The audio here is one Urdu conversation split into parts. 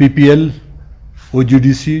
PPL, OGDC,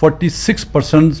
46%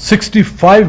$65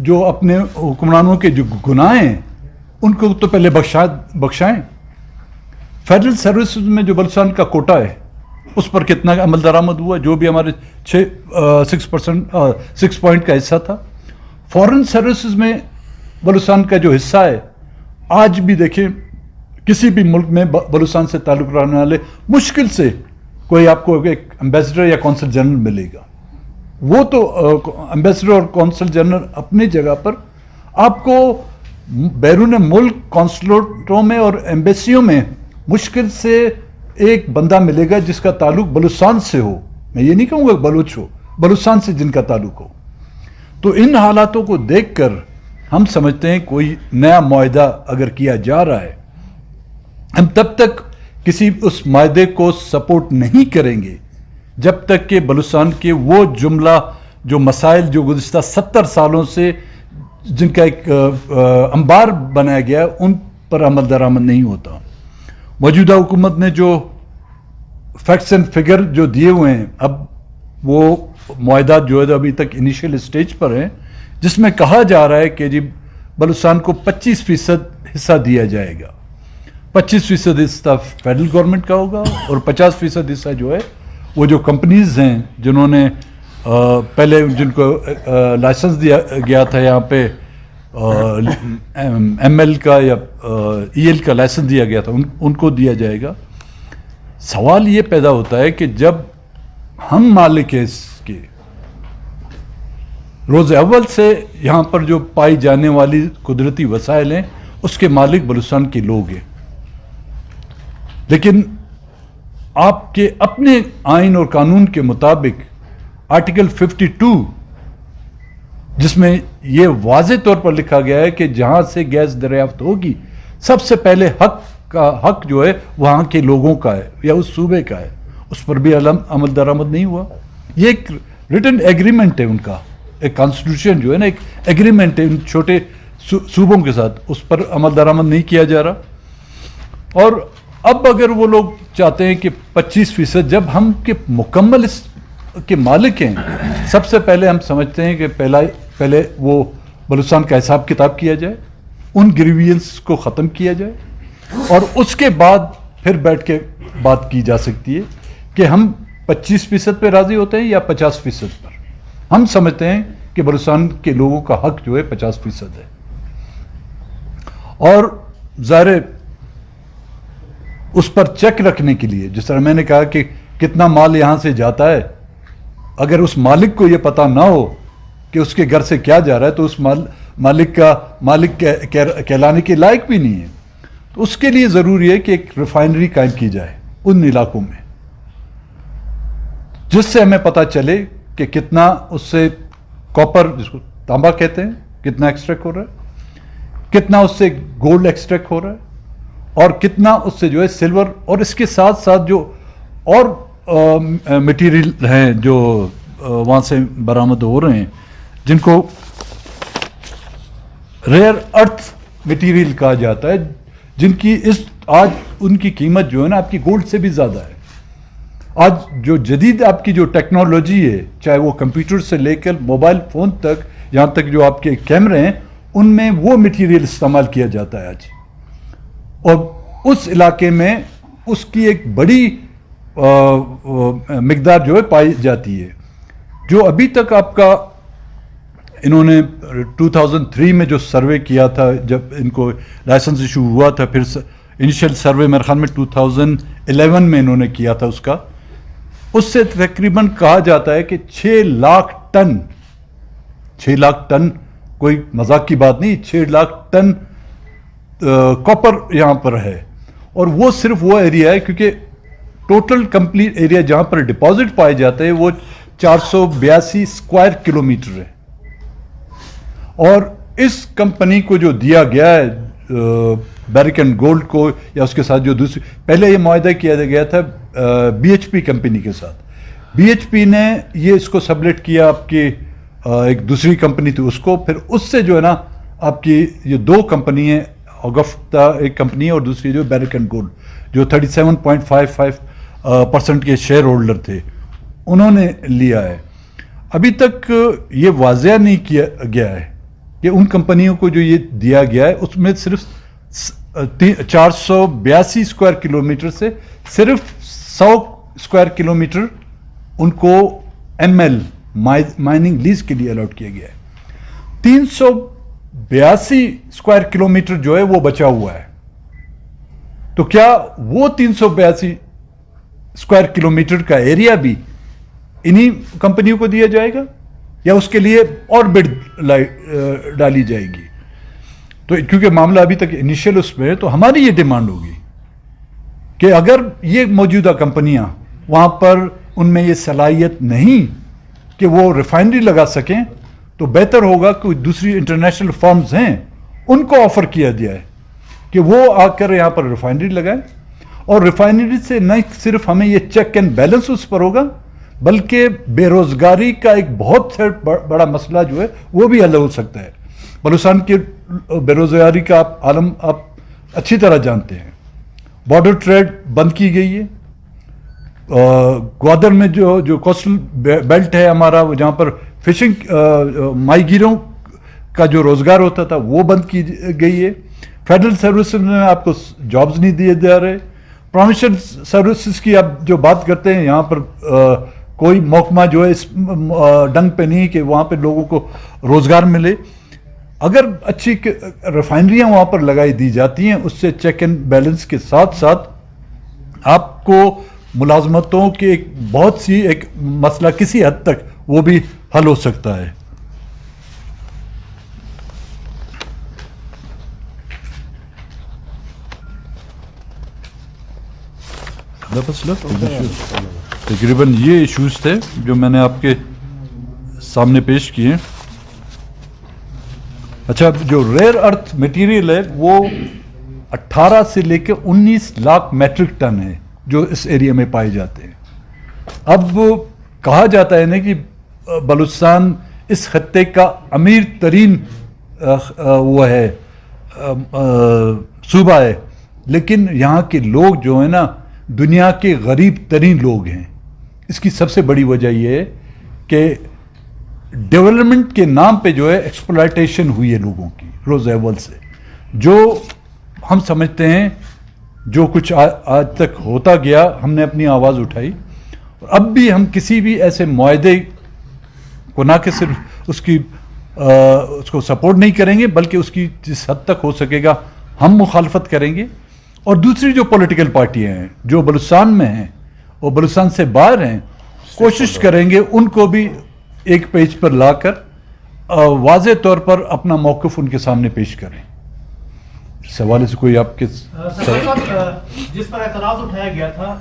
جو اپنے حکمرانوں کے جو گناہ ہیں ان کو تو پہلے بخشائیں. فیڈرل سروسز میں جو بلوچستان کا کوٹا ہے اس پر کتنا عمل درآمد ہوا, جو بھی ہمارے 6 پوائنٹ کا حصہ تھا. فورن سروسز میں بلوچستان کا جو حصہ ہے, آج بھی دیکھیں کسی بھی ملک میں بلوچستان سے تعلق رکھنے والے مشکل سے کوئی آپ کو ایک ایمبیسڈر یا کونسل جنرل ملے گا. وہ تو ایمبیسڈر اور کونسل جنرل اپنی جگہ پر, آپ کو بیرون ملک کونسلٹوں میں اور ایمبیسیوں میں مشکل سے ایک بندہ ملے گا جس کا تعلق بلوچستان سے ہو. میں یہ نہیں کہوں گا بلوچ ہو, بلوچستان سے جن کا تعلق ہو. تو ان حالاتوں کو دیکھ کر ہم سمجھتے ہیں کوئی نیا معاہدہ اگر کیا جا رہا ہے, ہم تب تک کسی اس معاہدے کو سپورٹ نہیں کریں گے جب تک کہ بلوچستان کے وہ جملہ جو مسائل جو گزشتہ 70 سالوں سے جن کا ایک انبار بنایا گیا ان پر عمل درآمد نہیں ہوتا. موجودہ حکومت نے جو فیکٹس اینڈ فگر جو دیے ہوئے ہیں, اب وہ معاہدات جو ہے ابھی تک انیشیل اسٹیج پر ہیں, جس میں کہا جا رہا ہے کہ جی بلوچستان کو 25% حصہ دیا جائے گا. 25% حصہ فیڈرل گورنمنٹ کا ہوگا اور 50% حصہ جو ہے وہ جو کمپنیز ہیں جنہوں نے پہلے جن کو لائسنس دیا گیا تھا یہاں پہ ایم ایل کا یا ای ایل کا لائسنس دیا گیا تھا, ان کو دیا جائے گا. سوال یہ پیدا ہوتا ہے کہ جب ہم مالک ہیں اس کے, روز اول سے یہاں پر جو پائی جانے والی قدرتی وسائل ہیں اس کے مالک بلوچستان کے لوگ ہیں, لیکن آپ کے اپنے آئین اور قانون کے مطابق آرٹیکل 52 جس میں یہ واضح طور پر لکھا گیا ہے کہ جہاں سے گیس دریافت ہوگی سب سے پہلے حق جو ہے وہاں کے لوگوں کا ہے یا اس صوبے کا ہے, اس پر بھی عمل درآمد نہیں ہوا. یہ ایک ریٹن ایگریمنٹ ہے ان کا, ایک کانسٹیٹیوشن جو ہے نا ایک ایگریمنٹ ہے ان چھوٹے صوبوں کے ساتھ, اس پر عمل درآمد نہیں کیا جا رہا. اور اب اگر وہ لوگ چاہتے ہیں کہ 25% جب ہم کے مکمل اس کے مالک ہیں, سب سے پہلے ہم سمجھتے ہیں کہ پہلے وہ بلوچستان کا حساب کتاب کیا جائے, ان گریوینس کو ختم کیا جائے, اور اس کے بعد پھر بیٹھ کے بات کی جا سکتی ہے کہ ہم 25% پہ راضی ہوتے ہیں یا 50% پر. ہم سمجھتے ہیں کہ بلوچستان کے لوگوں کا حق جو ہے 50% ہے. اور ظاہر اس پر چیک رکھنے کے لیے, جس طرح میں نے کہا کہ کتنا مال یہاں سے جاتا ہے, اگر اس مالک کو یہ پتا نہ ہو کہ اس کے گھر سے کیا جا رہا ہے تو اس مالک کہلانے کے لائق بھی نہیں ہے. تو اس کے لیے ضروری ہے کہ ایک ریفائنری قائم کی جائے ان علاقوں میں, جس سے ہمیں پتا چلے کہ کتنا اس سے کاپر جس کو تانبا کہتے ہیں کتنا ایکسٹریکٹ ہو رہا ہے, کتنا اس سے گولڈ ایکسٹریکٹ ہو رہا ہے, اور کتنا اس سے جو ہے سلور, اور اس کے ساتھ ساتھ جو اور مٹیریل ہیں جو وہاں سے برآمد ہو رہے ہیں جن کو ریئر ارتھ مٹیریل کہا جاتا ہے, جن کی آج ان کی قیمت جو ہے نا آپ کی گولڈ سے بھی زیادہ ہے. آج جو جدید آپ کی جو ٹیکنالوجی ہے, چاہے وہ کمپیوٹر سے لے کر موبائل فون تک, یہاں تک جو آپ کے کیمرے ہیں, ان میں وہ مٹیریل استعمال کیا جاتا ہے آج. اور اس علاقے میں اس کی ایک بڑی مقدار جو ہے پائی جاتی ہے, جو ابھی تک آپ کا انہوں نے 2003 میں جو سروے کیا تھا جب ان کو لائسنس ایشو ہوا تھا, پھر انیشیل سروے میرے خیال میں 2011 میں انہوں نے کیا تھا اس کا, اس سے تقریباً کہا جاتا ہے کہ 6 لاکھ ٹن کوئی مذاق کی بات نہیں, 6 لاکھ ٹن کاپر یہاں پر ہے. اور وہ صرف وہ ایریا ہے کیونکہ ٹوٹل کمپلیٹ ایریا جہاں پر ڈپازٹ پائے جاتے ہیں وہ 482 اسکوائر کلومیٹر ہے. اور اس کمپنی کو جو دیا گیا ہے بیرک اینڈ گولڈ کو, یا اس کے ساتھ جو دوسری, پہلے یہ معاہدہ کیا گیا تھا بی ایچ پی کمپنی کے ساتھ. بی ایچ پی نے یہ اس کو سبلیٹ کیا آپ کی ایک دوسری کمپنی تھی اس کو, پھر اس سے جو ہے نا آپ کی یہ 2 کمپنی ہیں, اوگفتا ایک کمپنی ہے اور دوسری جو بیرک اینڈ گولڈ, جو 37.55% کے شیئر ہولڈر تھے, انہوں نے لیا ہے. ابھی تک یہ واضح نہیں کیا گیا ہے کہ ان کمپنیوں کو جو یہ دیا گیا ہے اس میں صرف 482 اسکوائر کلومیٹر سے صرف 100 اسکوائر کلومیٹر ان کو ML مائننگ لیز کے لیے الاٹ کیا گیا ہے. 382 اسکوائر کلومیٹر جو ہے وہ بچا ہوا ہے. تو کیا وہ 382 اسکوائر کلومیٹر کا ایریا بھی انہی کمپنیوں کو دیا جائے گا یا اس کے لیے اور بڈ ڈالی جائے گی؟ تو کیونکہ معاملہ ابھی تک انیشیل اس میں ہے، تو ہماری یہ ڈیمانڈ ہوگی کہ اگر یہ موجودہ کمپنیاں وہاں پر ان میں یہ صلاحیت نہیں کہ وہ ریفائنری لگا سکیں، تو بہتر ہوگا کہ دوسری انٹرنیشنل فرمز ہیں ان کو آفر کیا جائے کہ وہ آ کر یہاں پر ریفائنری لگائیں. اور ریفائنری سے نہ صرف ہمیں یہ چیک اینڈ بیلنس اس پر ہوگا بلکہ بے روزگاری کا ایک بہت بڑا مسئلہ جو ہے وہ بھی حل ہو سکتا ہے. بلوچستان کی بے روزگاری کا عالم آپ اچھی طرح جانتے ہیں. بارڈر ٹریڈ بند کی گئی ہے. گوادر میں جو کوسٹل بیلٹ ہے ہمارا، جہاں پر فشنگ ماہی گیروں کا جو روزگار ہوتا تھا وہ بند کی گئی ہے. فیڈرل سروسز میں آپ کو جابز نہیں دیے جا رہے. پروونشل سروسز کی آپ جو بات کرتے ہیں، یہاں پر کوئی محکمہ جو ہے اس ڈنگ پہ نہیں کہ وہاں پہ لوگوں کو روزگار ملے. اگر اچھی ریفائنریاں وہاں پر لگائی دی جاتی ہیں، اس سے چیک اینڈ بیلنس کے ساتھ ساتھ آپ کو ملازمتوں کے ایک بہت سی ایک مسئلہ کسی حد تک وہ بھی حل ہو سکتا ہے. تقریباً یہ ایشوز تھے جو میں نے آپ کے سامنے پیش کیے. اچھا، جو ریئر ارتھ میٹیریل ہے وہ 18 سے لے کے 19 لاکھ میٹرک ٹن ہے جو اس ایریا میں پائے جاتے ہیں. اب کہا جاتا ہے نا کہ بلوچستان اس خطے کا امیر ترین وہ ہے صوبہ ہے، لیکن یہاں کے لوگ جو ہیں نا دنیا کے غریب ترین لوگ ہیں. اس کی سب سے بڑی وجہ یہ ہے کہ ڈیولپمنٹ کے نام پہ جو ہے ایکسپلائٹیشن ہوئی ہے لوگوں کی روز اول سے. جو ہم سمجھتے ہیں جو کچھ آج تک ہوتا گیا، ہم نے اپنی آواز اٹھائی. اب بھی ہم کسی بھی ایسے معاہدے کو نہ کہ صرف اس کو سپورٹ نہیں کریں گے بلکہ اس کی جس حد تک ہو سکے گا ہم مخالفت کریں گے. اور دوسری جو پولیٹیکل پارٹیاں ہیں جو بلوچستان میں ہیں اور بلوچستان سے باہر ہیں، کوشش کریں گے ان کو بھی ایک پیج پر لا کر واضح طور پر اپنا موقف ان کے سامنے پیش کریں. سوال سے کوئی آپ کے جس پر اعتراض اٹھایا گیا تھا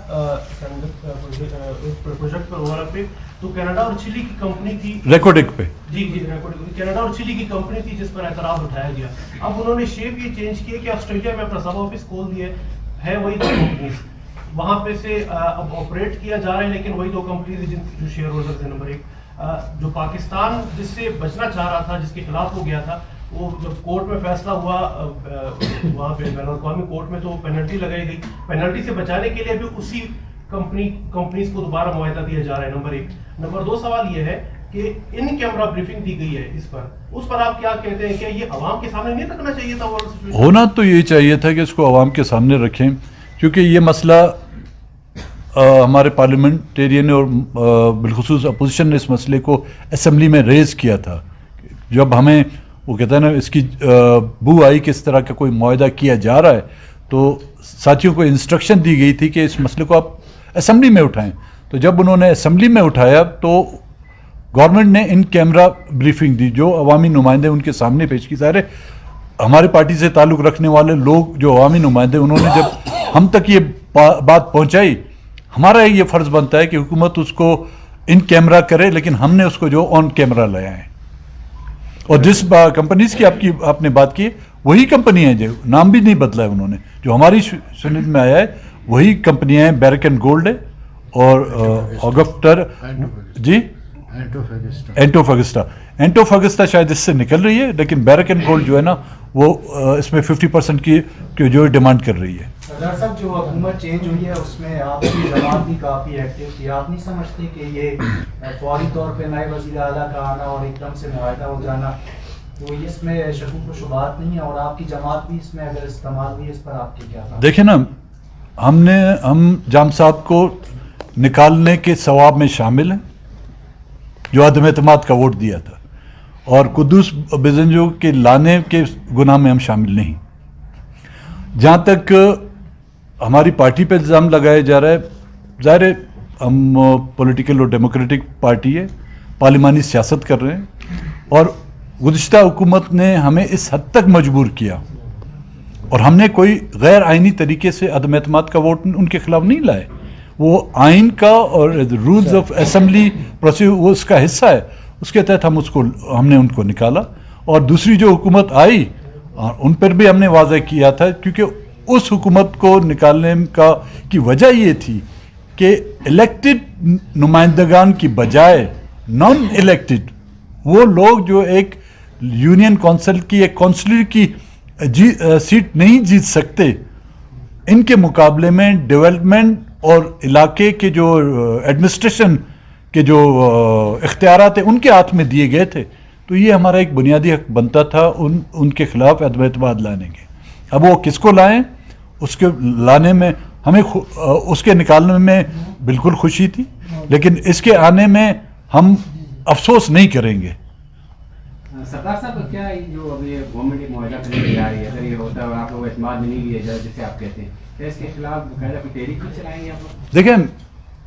پروجیکٹ پر پہ، تو کینیڈا اور چلی کی کمپنی تھی ریکارڈنگ پہ، جی کینیڈا اور چلی کی کمپنی تھی جس پر اعتراض اٹھایا گیا. اب انہوں نے شیپ یہ چینج کیا کہ آسٹریلیا میں اپنا سب آفس کھول دیا ہے وہی دو کمپنیز وہاں پہ سے اب آپریٹ کیا جا رہا ہے، لیکن وہی دو کمپنیز جو شیئر ہولڈرز ہیں. نمبر ایک، جو پاکستان جس سے بچنا چاہ رہا تھا، جس کے خلاف ہو گیا تھا، وہ جب کورٹ میں فیصلہ ہوا وہاں پہ بین الاقوامی کورٹ میں، تو پینلٹی لگائی گئی. پینلٹی سے بچانے کے لیے بھی اسی کمپنیز کو دوبارہ معاہدہ دیا جا رہا ہے. نمبر ایک. نمبر دو سوال یہ ہے کہ ان کیمرہ بریفنگ دی گئی ہے اس پر آپ کیا کہتے ہیں؟ کیا یہ عوام کے سامنے نہیں رکھنا چاہیے تھا؟ ہونا تو یہ چاہیے تھا کہ اس کو عوام کے سامنے رکھیں، کیونکہ یہ مسئلہ ہمارے پارلیمنٹیرین اور بالخصوص اپوزیشن نے اس مسئلے کو اسمبلی میں ریز کیا تھا. جب ہمیں وہ کہتا ہے نا اس کی بو آئی کہ اس طرح کا کوئی معاہدہ کیا جا رہا ہے، تو ساتھیوں کو انسٹرکشن دی گئی تھی کہ اس مسئلے کو آپ اسمبلی میں اٹھائیں. تو جب انہوں نے اسمبلی میں اٹھایا تو گورنمنٹ نے ان کیمرہ بریفنگ دی، جو عوامی نمائندے ان کے سامنے پیش کی. ظاہر ہے ہمارے پارٹی سے تعلق رکھنے والے لوگ جو عوامی نمائندے، انہوں نے جب ہم تک یہ بات پہنچائی، ہمارا یہ فرض بنتا ہے کہ حکومت اس کو ان کیمرہ کرے، لیکن ہم نے اس کو جو آن کیمرہ لے آئے. اور جس کمپنیز کی آپ نے بات کی، وہی کمپنی ہیں، جو نام بھی نہیں بدلا ہے انہوں نے، جو ہماری سند میں آیا ہے وہی کمپنیاں ہیں. بیرک اینڈ گولڈ ہے اور آگفٹر، جی اینٹوفاگسٹا شاید اس سے نکل رہی ہے، لیکن بیرک اینڈ گولڈ جو ہے نا وہ اس میں 50% کی جو ڈیمانڈ کر رہی ہے. صاحب جو حکومت چینج ہوئی ہے اس میں آپ کی جماعت بھی کافی ایکٹیو تھی. آپ نہیں سمجھتے کہ یہ فوری طور پہ نئے وزیر اعلیٰ کا آنا اور ایک دم سے معاہدہ ہو جانا تو یہ اس میں شکوک و شبہات نہیں ہے، اور آپ کی جماعت بھی اس میں اگر استعمال ہوئی اس پر آپ کے کیا تھا؟ دیکھیں نا، ہم جام صاحب کو نکالنے کے ثواب میں شامل ہیں جو عدم اعتماد کا ووٹ دیا تھا، اور قدوس بزنجو کے لانے کے گناہ میں ہم شامل نہیں. جہاں تک ہماری پارٹی پہ الزام لگایا جا رہا ہے، ظاہر ہے ہم پولیٹیکل اور ڈیموکریٹک پارٹی ہے، پارلیمانی سیاست کر رہے ہیں، اور گزشتہ حکومت نے ہمیں اس حد تک مجبور کیا، اور ہم نے کوئی غیر آئینی طریقے سے عدم اعتماد کا ووٹ ان کے خلاف نہیں لائے. وہ آئین کا اور رولز آف اسمبلی پروسیجر وہ اس کا حصہ ہے، اس کے تحت ہم نے ان کو نکالا. اور دوسری جو حکومت آئی ان پر بھی ہم نے واضح کیا تھا، کیونکہ اس حکومت کو نکالنے کی وجہ یہ تھی کہ الیکٹڈ نمائندگان کی بجائے نان الیکٹڈ وہ لوگ جو ایک یونین کونسل کی ایک کونسلر کی سیٹ نہیں جیت سکتے، ان کے مقابلے میں ڈیولپمنٹ اور علاقے کے جو ایڈمنسٹریشن کے جو اختیارات ہیں ان کے ہاتھ میں دیے گئے تھے. تو یہ ہمارا ایک بنیادی حق بنتا تھا ان کے خلاف عدم اعتماد لانے کے. اب وہ کس کو لائیں، اس کے لانے میں ہمیں اس کے نکالنے میں بالکل خوشی تھی، لیکن اس کے آنے میں ہم افسوس نہیں کریں گے. سردار صاحب، کیا جو ابھی گورنمنٹ ایک معاہدہ کرنے جا رہی ہے، اگر یہ ہوتا ہے اور آپ لوگ اعتماد نہیں لیا جائے جیسے آپ کہتے ہیں، تو اس کے خلاف باقاعدہ کوئی تحریک بھی چلائیں گے آپ لوگ؟ دیکھیں،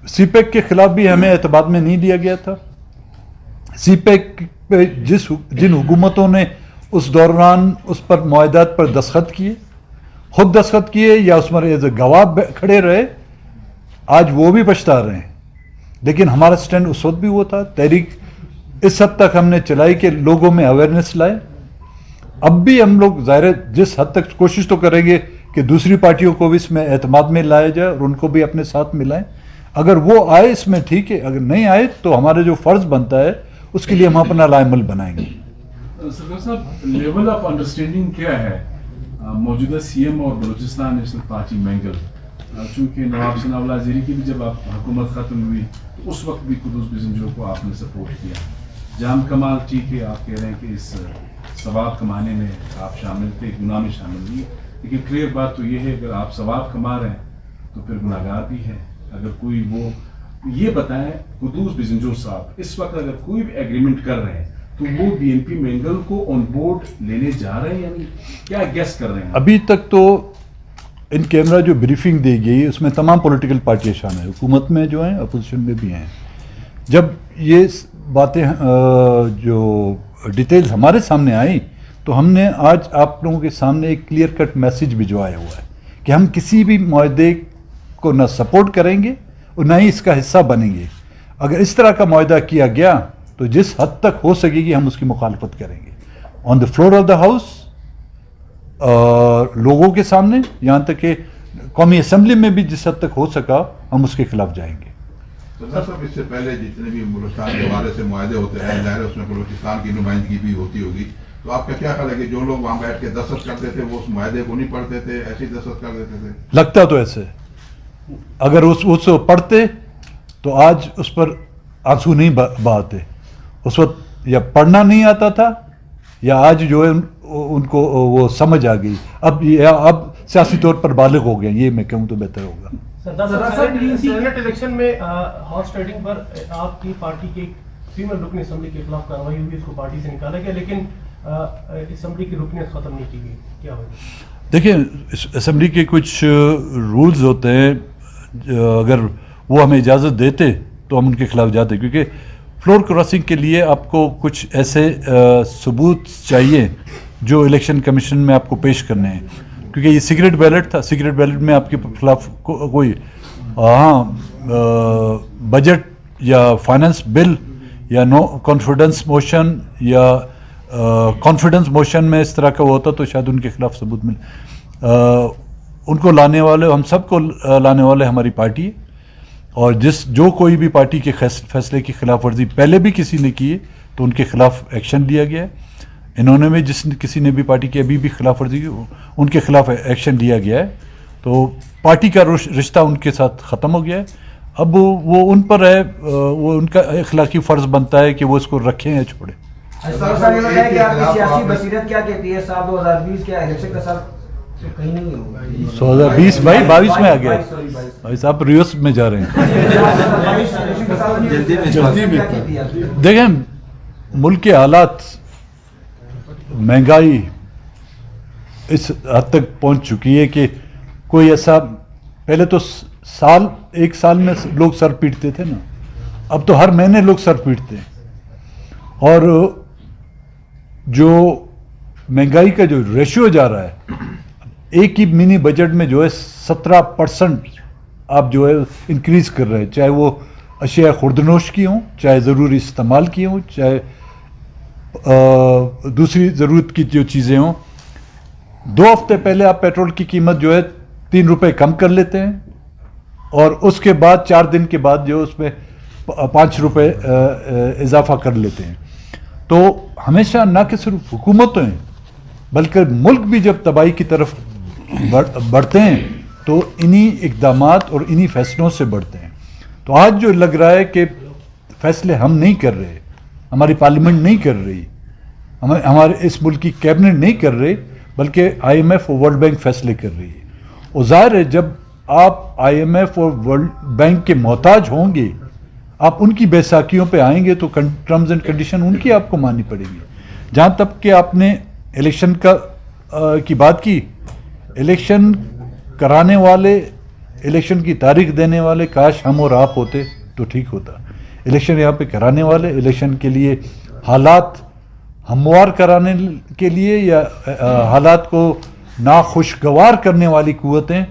سی پیک کے خلاف بھی ہمیں اعتماد میں نہیں دیا گیا تھا. سی پیک پہ جن حکومتوں نے اس دوران اس پر معاہدات پر دستخط کیے، خود دستخط کیے یا اس میں ایز اے گواہ کھڑے رہے، آج وہ بھی پچھتا رہے ہیں. لیکن ہمارا سٹینڈ اس وقت بھی وہ تھا. تحریک اس حد تک ہم نے چلائی کہ لوگوں میں اویئرنیس لائے. اب بھی ہم لوگ ظاہر جس حد تک کوشش تو کریں گے کہ دوسری پارٹیوں کو بھی اس میں اعتماد میں لایا جائے اور ان کو بھی اپنے ساتھ ملائیں. اگر وہ آئے اس میں ٹھیک ہے، اگر نہیں آئے تو ہمارا جو فرض بنتا ہے اس کے لیے ہم اپنا لائے عمل بنائیں گے. سردار صاحب، لیول آف انڈرسٹینڈنگ کیا ہے موجودہ سی ایم اور بلوچستان نیشنل پارٹی مینگل؟ چونکہ نواب ثناء اللہ زیری کی بھی جب آپ حکومت ختم ہوئی تو اس وقت بھی قدوس بزنجو کو آپ نے سپورٹ کیا. جام کمال ٹھیک ہے، آپ کہہ رہے ہیں کہ اس ثواب کمانے میں آپ شامل تھے، گناہ میں شامل نہیں، لیکن کلیئر بات تو یہ ہے اگر آپ ثواب کما رہے ہیں تو پھر گناہگار بھی ہے. اگر کوئی وہ یہ بتائیں قدوس بزنجو صاحب اس وقت اگر کوئی بھی ایگریمنٹ کر رہے ہیں تو وہ بی این پی مینگل کو آن بورڈ لینے جا رہے ہیں، یعنی کیا گیس کر رہے ہیں؟ ابھی تک تو ان کیمرہ جو بریفنگ دی گئی اس میں تمام پولیٹیکل پارٹیاں شامل ہیں، حکومت میں جو ہیں، اپوزیشن میں بھی ہیں. جب یہ باتیں جو ڈیٹیلز ہمارے سامنے آئیں تو ہم نے آج آپ لوگوں کے سامنے ایک کلیئر کٹ میسج بھجوایا ہوا ہے کہ ہم کسی بھی معاہدے کو نہ سپورٹ کریں گے اور نہ ہی اس کا حصہ بنیں گے. اگر اس طرح کا معاہدہ کیا گیا تو جس حد تک ہو سکے گی ہم اس کی مخالفت کریں گے on the floor of the house, لوگوں کے سامنے، یہاں تک کہ قومی اسمبلی میں بھی جس حد تک ہو سکا ہم اس کے خلاف جائیں گے. سردار صاحب، اس سے پہلے جتنے بھی بلوچستان کے حوالے سے معاہدے ہوتے ہیں، ظاہر ہے اس میں بلوچستان کی نمائندگی بھی ہوتی ہوگی، تو آپ کا کیا خیال ہے کہ جو لوگ وہاں بیٹھ کے دستخط کرتے تھے وہ اس معاہدے کو نہیں پڑھتے تھے، ایسے ہی دستخط کر دیتے تھے؟ لگتا تو ایسے، اگر اس پڑھتے تو آج اس پر آنسو نہیں بہاتے. اس وقت یا پڑھنا نہیں آتا تھا یا آج جو ہے ان کو وہ سمجھ آ گئی. اب سیاسی طور پر بالغ ہو گئے، یہ میں کہوں تو بہتر ہوگا. سینیٹ الیکشن میں ہارس ٹریڈنگ پر آپ کی پارٹی کے فیمل رکن اسمبلی کے خلاف کارروائی ہوئی، اس کو پارٹی سے نکالا گیا، لیکن اسمبلی کی رکنیت ختم نہیں کی گئی، کیا وجہ؟ دیکھیں، اسمبلی کے کچھ رولز ہوتے ہیں، اگر وہ ہمیں اجازت دیتے تو ہم ان کے خلاف جاتے، کیونکہ فلور کراسنگ کے لیے آپ کو کچھ ایسے ثبوت چاہیے جو الیکشن کمیشن میں آپ کو پیش کرنے ہیں، کیونکہ یہ سیکرٹ بیلٹ تھا. سیکرٹ بیلٹ میں آپ کے خلاف کوئی بجٹ یا فائنانس بل یا نو کانفیڈنس موشن یا کانفیڈنس موشن میں اس طرح کا وہ ہوتا تو شاید ان کے خلاف ثبوت ملے. ان کو لانے والے، ہم سب کو لانے والے ہماری پارٹی ہے، اور جو کوئی بھی پارٹی کے فیصلے کی خلاف ورزی پہلے بھی کسی نے کی ہے تو ان کے خلاف ایکشن لیا گیا ہے. انہوں نے بھی کسی نے بھی پارٹی کی ابھی بھی خلاف ورزی کی، ان کے خلاف ایکشن لیا گیا ہے. تو پارٹی کا رشتہ ان کے ساتھ ختم ہو گیا ہے. اب وہ ان پر ہے، وہ ان کا اخلاقی فرض بنتا ہے کہ وہ اس کو رکھیں یا چھوڑیں. سر صاحب یہ بتائیں کہ آپ کی سیاسی بصیرت کیا کہتی ہے؟ سال 2020 کیا الیکشن کا سال کہیں نہیں ہوگا؟ 2020 بھائی 22 میں آ گیا بھائی صاحب، ریوس میں جا رہے ہیں. دیکھیں ملک کے حالات، مہنگائی اس حد تک پہنچ چکی ہے کہ کوئی ایسا، پہلے تو ایک سال میں لوگ سر پیٹتے تھے نا، اب تو ہر مہینے لوگ سر پیٹتے ہیں. اور جو مہنگائی کا جو ریشیو جا رہا ہے، ایک ہی منی بجٹ میں جو ہے 17% آپ جو ہے انکریز کر رہے ہیں، چاہے وہ اشیاء خوردنوش کی ہوں، چاہے ضروری استعمال کی ہوں، چاہے دوسری ضرورت کی جو چیزیں ہوں. 2 ہفتے پہلے آپ پیٹرول کی قیمت جو ہے 3 روپے کم کر لیتے ہیں، اور اس کے بعد 4 دن کے بعد جو اس میں 5 روپے اضافہ کر لیتے ہیں. تو ہمیشہ نہ کہ صرف حکومتیں بلکہ ملک بھی جب تباہی کی طرف بڑھتے ہیں تو انہی اقدامات اور انہی فیصلوں سے بڑھتے ہیں. تو آج جو لگ رہا ہے کہ فیصلے ہم نہیں کر رہے، ہماری پارلیمنٹ نہیں کر رہی، ہمارے اس ملک کی کیبنٹ نہیں کر رہی، بلکہ IMF اور ورلڈ بینک فیصلے کر رہی ہے. اور ظاہر ہے جب آپ IMF اور ورلڈ بینک کے محتاج ہوں گے، آپ ان کی بیساکھیوں پہ آئیں گے تو ٹرمز اینڈ کنڈیشن ان کی آپ کو ماننی پڑے گی. جہاں تک کہ آپ نے الیکشن کی بات کی، الیکشن کرانے والے، الیکشن کی تاریخ دینے والے کاش ہم اور آپ ہوتے تو ٹھیک ہوتا. الیکشن یہاں پہ کرانے والے، الیکشن کے لیے حالات ہموار کرانے کے لیے یا حالات کو ناخوشگوار کرنے والی قوتیں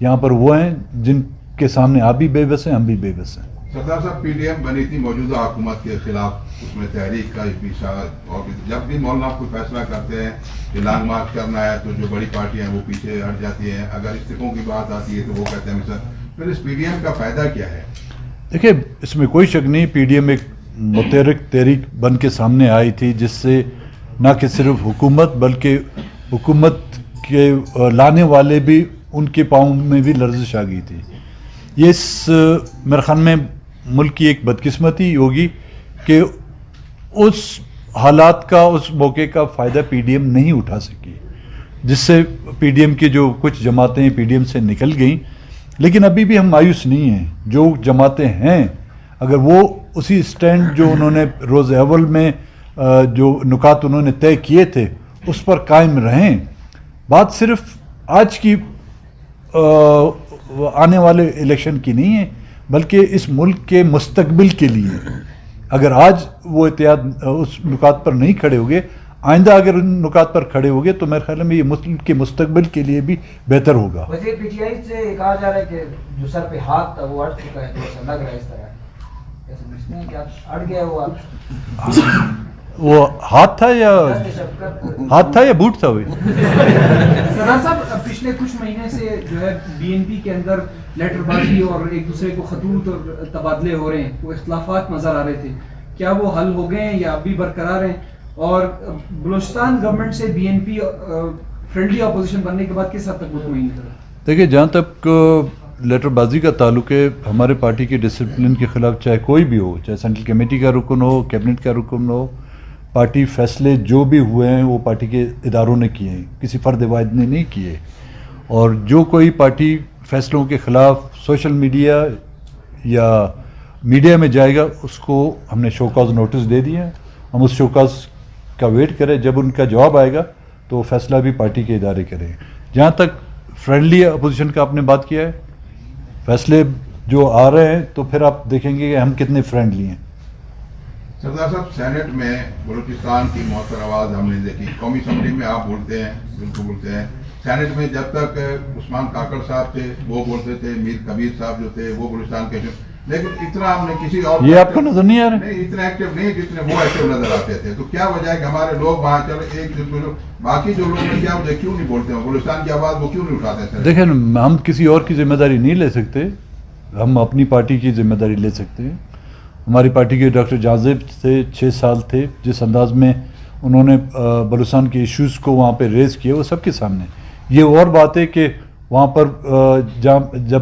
یہاں پر وہ ہیں جن کے سامنے آپ بھی بے بس ہیں، ہم بھی بے بس ہیں. سردار صاحب PDM بنی تھی موجودہ حکومت کے خلاف، اس میں تحریک کا پیچھا، اور جب بھی مولانا کوئی فیصلہ کرتے ہیں کہ لانگ مارچ کرنا ہے تو جو بڑی پارٹیاں ہیں وہ پیچھے ہٹ جاتی ہیں، اگر استعفوں کی بات آتی ہے تو وہ کہتے ہیں سر پھر اس PDM کا فائدہ کیا ہے؟ دیکھیں اس میں کوئی شک نہیں، PDM ایک متحرک تحریک بن کے سامنے آئی تھی جس سے نہ کہ صرف حکومت بلکہ حکومت کے لانے والے بھی ان کے پاؤں میں بھی لرزش آ گئی تھی. یہ میرے خیال میں ملک کی ایک بدقسمتی ہوگی کہ اس حالات کا، اس موقع کا فائدہ PDM نہیں اٹھا سکی، جس سے PDM کی جو کچھ جماعتیں PDM سے نکل گئیں. لیکن ابھی بھی ہم مایوس نہیں ہیں. جو جماعتیں ہیں اگر وہ اسی سٹینڈ جو انہوں نے روز اول میں جو نکات انہوں نے طے کیے تھے اس پر قائم رہیں. بات صرف آج کی آنے والے الیکشن کی نہیں ہے بلکہ اس ملک کے مستقبل کے لیے. اگر آج وہ اتحاد اس نکات پر نہیں کھڑے ہوگے، آئندہ اگر ان نکات پر کھڑے ہوگے تو میرے خیال میں یہ ملک کے مستقبل کے لیے بھی بہتر ہوگا. وزیر PTI سے کہا جا رہا ہے کہ جو سر پہ ہاتھ تھا وہ اڑ چکا ہے، تو ایسا لگ رہا ہے اس طرح ایسا سمجھتے ہیں کہ اڑ گیا وہ وہ ہاتھ تھا یا بوٹ تھا؟ ہوئی سردار صاحب پچھلے کچھ مہینے سے جو ہے BNP کے اندر لیٹر بازی اور ایک دوسرے کو خطوط اور تبادلے ہو رہے ہیں، وہ اختلافات نظر آ رہے تھے، کیا وہ حل ہو گئے ہیں یا اب بھی برقرار ہیں؟ اور بلوچستان گورنمنٹ سے BNP فرینڈلی اپوزیشن بننے کے بعد کس حد تک مطمئن ہے؟ دیکھیں جہاں تک لیٹر بازی کا تعلق ہے، ہمارے پارٹی کے ڈسپلن کے خلاف چاہے کوئی بھی ہو، چاہے سینٹرل کمیٹی کا رکن ہو، کیبنٹ کا رکن ہو، پارٹی فیصلے جو بھی ہوئے ہیں وہ پارٹی کے اداروں نے کیے ہیں، کسی فرد واحد نے نہیں کیے. اور جو کوئی پارٹی فیصلوں کے خلاف سوشل میڈیا یا میڈیا میں جائے گا اس کو ہم نے شو کاز نوٹس دے دیا. ہم اس شو کاز کا ویٹ کریں، جب ان کا جواب آئے گا تو فیصلہ بھی پارٹی کے ادارے کریں. جہاں تک فرینڈلی اپوزیشن کا آپ نے بات کیا ہے، فیصلے جو آ رہے ہیں تو پھر آپ دیکھیں گے کہ ہم کتنے فرینڈلی ہیں. سردار صاحب سینٹ میں بلوچستان کی مؤثر آواز ہم نے دیکھی، قومی اسمبلی میں آپ بولتے ہیں، بالکل بولتے ہیں. سینٹ میں جب تک عثمان کاکڑ صاحب تھے وہ بولتے تھے، میر کبیر صاحب جو تھے وہ بلوچستان کے، لیکن اتنا ہم نے کسی اور یہ آپ کو نظر نہیں آ رہا؟ نہیں اتنا ایکٹیو نہیں جتنے وہ ایکٹیو نظر آتے تھے. تو کیا وجہ ہے کہ ہمارے لوگ وہاں چلے ایک باقی جو لوگ ہیں کیا وجہ کیوں نہیں بولتے ہیں بلوچستان کی آواز وہ کیوں نہیں اٹھاتے ہیں؟ دیکھیں ہم کسی اور کی ذمہ داری نہیں لے سکتے، ہم اپنی پارٹی کی ذمہ داری لے سکتے ہیں. ہماری پارٹی کے ڈاکٹر جازب سے 6 سال تھے، جس انداز میں انہوں نے بلوچستان کے ایشوز کو وہاں پہ ریز کیے وہ سب کے سامنے. یہ اور بات ہے کہ وہاں پر جب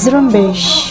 Zrumbesh